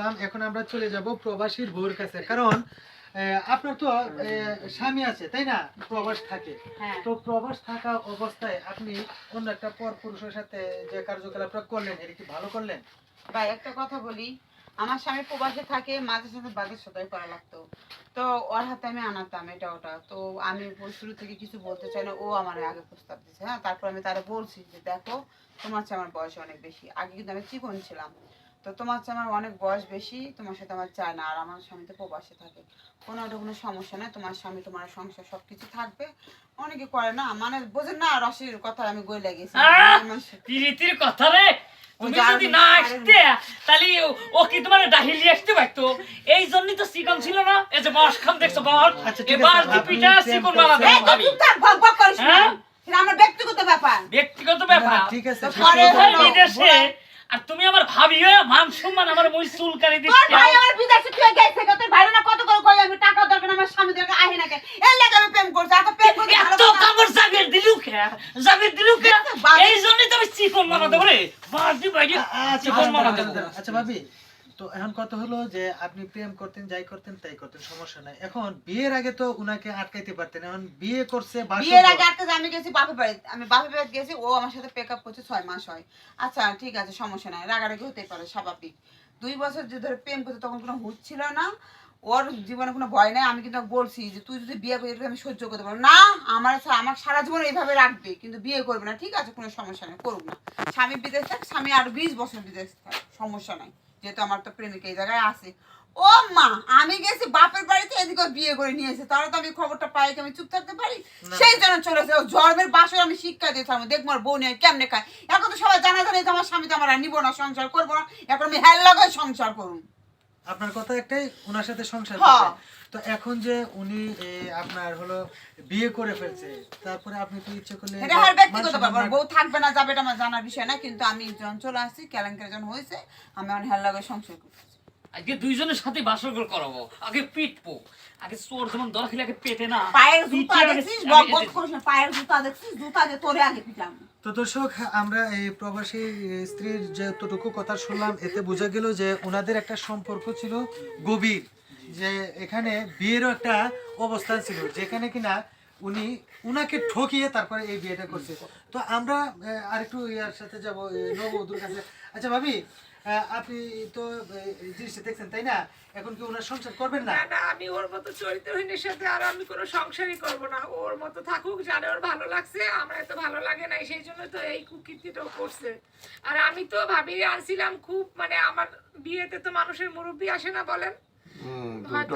শুনলাম, এখন আমরা চলে যাব প্রবাসীর বউর কাছে। কারণ আপনার তো স্বামী আছে তাই না, প্রবাস থাকে। তো প্রবাস থাকা অবস্থায় আপনি অন্য একটা পর পুরুষের সাথে যে কার্যকলাপটা করলেন, এটা কি ভালো করলেন? ভাই একটা কথা বলি, আমার স্বামী প্রবাসে থাকে, মাঝে সাথে বাগের সদাই করা লাগতো, তো ওর হাতে আমি আনাতাম এটা ওটা। তো আমি শুরু থেকে কিছু বলতে চাই না, ও আমার আগে প্রস্তাব দিচ্ছে। হ্যাঁ, তারপর আমি তারা বলছি যে দেখো, তোমার চেয়ে আমার বয়স অনেক বেশি, আগে কিন্তু আমি চিকন ছিলাম, তো তোমার চেয়ে আমার অনেক বয়স বেশি, তোমার সাথে আমার চায় না। আর আমার স্বামী তো প্রবাসে থাকে, কোনো সমস্যা নেই, তোমার স্বামী তোমার সংসার সবকিছু থাকবে। অনেকে করে না, মানে বোঝেন না, রসের কথা আমি গই লাগিয়েছি প্রীতির কথা রে। তুমি যদি না আসতে তাহলে ও কি তোমার ডাহিলি আসতে পারতো? এই জন্যই তো চিকন ছিল না। এই যে বাস খান দেখছো, বাস এবার পিঠা চিকন বানাবে আমি। ভক ভক করিস না, এটা আমার ব্যক্তিগত ব্যাপার। ব্যক্তিগত ব্যাপার ঠিক আছে, বিদেশে, আর তুমি আমার ভাবি হয়ে মান সম্মান আমার মই চুলকানি তোর দিচ্ছ। ভাই আমার বিদেশে তুই গেছে, তোর ভাই না কত করে কই আমি টাকা দরকার না, আমার স্বামী দরকার আহে না কে, এর লাগি আমি প্রেম করছি। এত প্রেম করতে ভালো এত কামড় জাবির দিলু কে এই জন্যই তো আমি চিকন বানাতে পারে বাদি বাইরে চিকন বানাতে। আচ্ছা ভাবি, তো এখন কথা হলো যে আপনি প্রেম করতেন, যাই করতেন তাই করতেন, সমস্যা নাই। এখন বিয়ের আগে তো উনাকে আটকাইতে পারতেন, এখন বিয়ে করছে, বিয়ের আগে আটকে আমি গেছি বাপের বাড়িতে, আমি বাপের বাড়িতে গেছি, ও আমার সাথে পেকআপ করছে 6 মাস হয়। আচ্ছা ঠিক আছে, সমস্যা নাই, রাগারাগি হতে পারে, স্বাভাবিক। 2 বছর যে ধরে প্রেম করতে, তখন কোনো হুঁশ ছিল না, ওর জীবনে কোনো ভয় নাই। আমি কিন্তু বলছি যে তুই যদি বিয়ে করি আমি সহ্য করতে পারবো না, আমার সারা জীবন এইভাবে রাখবে, কিন্তু বিয়ে করবে না। ঠিক আছে, কোনো সমস্যা নেই, করুক না। স্বামী বিদেশ থাক, স্বামী আরো 20 বছর বিদেশ থাক, সমস্যা নাই, যেহেতু আমার তো প্রেমিক এই জায়গায় আছে। ও মা, আমি গেছি বাপের বাড়িতে, এদিকে বিয়ে করে নিয়েছে, তাহলে তো আমি খবরটা পাই, আমি চুপ থাকতে পারি? সেই জন্য চলেছে ও জন্মের বাসর আমি শিক্ষা দিয়েছিলাম, দেখবো আর বউ নিয়ে কেমনে খায়। এখন তো সবাই জানা জানি যে আমার স্বামী তো আমার আর নিবো না, সংসার করবো না, এখন আমি হেল লাগাই সংসার করুন। আপনার কথা একটাই, ওনার সাথে সংসার করবেন। তো এখন যে উনি আপনার হলো বিয়ে করে ফেলছে, তারপরে আপনি তো ইচ্ছে করলে এটা আর ব্যক্তিগত ব্যাপার, বউ থাকবে না যাবে এটা আমার জানার বিষয় না, কিন্তু আমি যখন চলে আসছি, কেলেঙ্কারি যখন হয়েছে, আমি এখন হেল লাগাই সংসার করছি। আজকে দুইজনের সাথে বাসর করাবো, আগে পিটবো, আগে চোর যেমন দর খেলে আগে পেটে না পায়ের জুতা দেখছিস, বক বক করিস না, পায়ের জুতা দেখছিস, জুতা দিয়ে তোরে আগে পিটাম। তো দর্শক, আমরা এই প্রবাসী স্ত্রীর যতটুকু কথা শুনলাম, এতে বোঝা গেল যে ওনাদের একটা সম্পর্ক ছিল গভীর, যে এখানে বিয়েরও একটা অবস্থান ছিল, যেখানে কিনা উনি উনাকে ঠকিয়ে তারপরে এই বিয়েটা করছে। তো আমরা আরেকটু ইয়ার সাথে যাবো, নববধূর কাছে। আচ্ছা ভাবি, আপনি তো এই জিনিসটা দেখছেন তাই না, এখন কি ওনার সংসার করবেন না? না না, আমি ওর মতো চরিত্রহীনের সাথে আর আমি কোনো সংসারই করব না। ওর মতো থাকুক, জানে ওর ভালো লাগছে, আমার এত ভালো লাগে না, সেই জন্য তো এই কুকীর্তিটাও করছে। আর আমি তো ভাবি আনছিলাম খুব, মানে আমার বিয়েতে তো মানুষের মুরব্বি আসে না বলেন, হয়তো